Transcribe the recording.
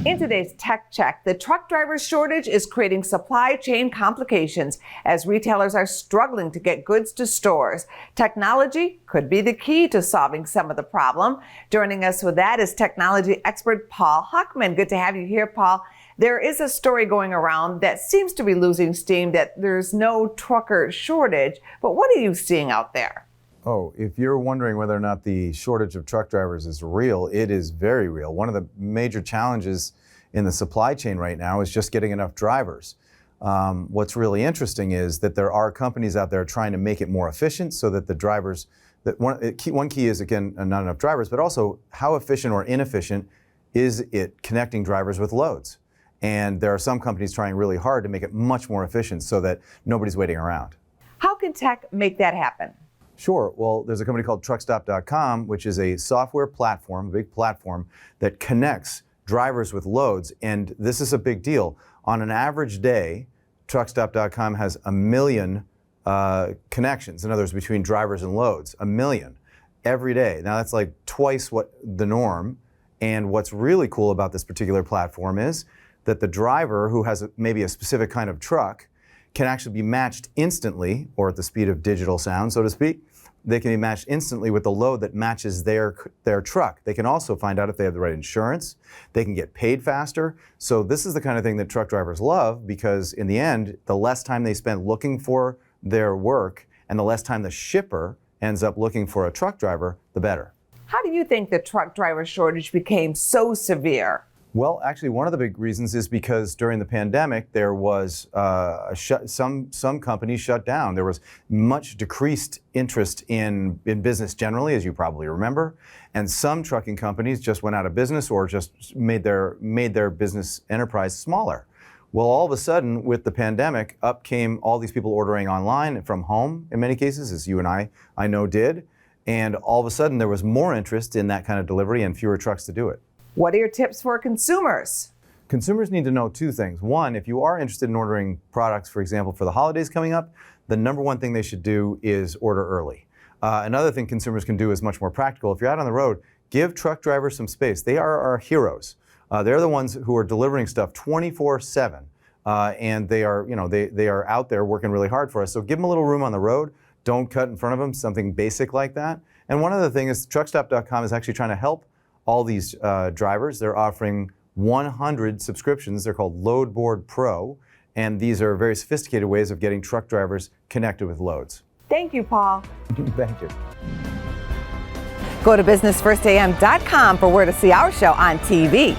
In today's Tech Check, the truck driver shortage is creating supply chain complications as retailers are struggling to get goods to stores. Technology could be the key to solving some of the problem. Joining us with that is technology expert Paul Hochman. Good to have you here, Paul. There is a story going around that seems to be losing steam that there's no trucker shortage, but what are you seeing out there? Oh, if you're wondering whether or not the shortage of truck drivers is real, it is very real. One of the major challenges in the supply chain right now is just getting enough drivers. What's really interesting is that there are companies out there trying to make it more efficient so that the drivers, one key is, again, not enough drivers, but also how efficient or inefficient is it connecting drivers with loads? And there are some companies trying really hard to make it much more efficient so that nobody's waiting around. How can tech make that happen? Sure. Well, there's a company called truckstop.com, which is a software platform, a big platform that connects drivers with loads. And this is a big deal. On an average day, truckstop.com has 1 million connections. In other words, between drivers and loads, 1 million every day. Now that's like twice what the norm. And what's really cool about this particular platform is that the driver who has maybe a specific kind of truck can actually be matched instantly, or at the speed of digital sound, so to speak. They can be matched instantly with the load that matches their truck. They can also find out if they have the right insurance. They can get paid faster. So this is the kind of thing that truck drivers love, because in the end, the less time they spend looking for their work and the less time the shipper ends up looking for a truck driver, the better. How do you think the truck driver shortage became so severe? Well, actually, one of the big reasons is because during the pandemic, there was some companies shut down. There was much decreased interest in business generally, as you probably remember, and some trucking companies just went out of business or just made their business enterprise smaller. Well, all of a sudden, with the pandemic, up came all these people ordering online from home, in many cases, as you and I know did, and all of a sudden there was more interest in that kind of delivery and fewer trucks to do it. What are your tips for consumers? Consumers need to know two things. One, if you are interested in ordering products, for example, for the holidays coming up, the number one thing they should do is order early. Another thing consumers can do is much more practical. If you're out on the road, give truck drivers some space. They are our heroes. They're the ones who are delivering stuff 24/7, and they are out there working really hard for us. So give them a little room on the road. Don't cut in front of them, something basic like that. And one other thing is truckstop.com is actually trying to help all these drivers. They're offering 100 subscriptions. They're called Load Board Pro, and these are very sophisticated ways of getting truck drivers connected with loads. Thank you, Paul. Thank you. Go to businessfirstam.com for where to see our show on TV.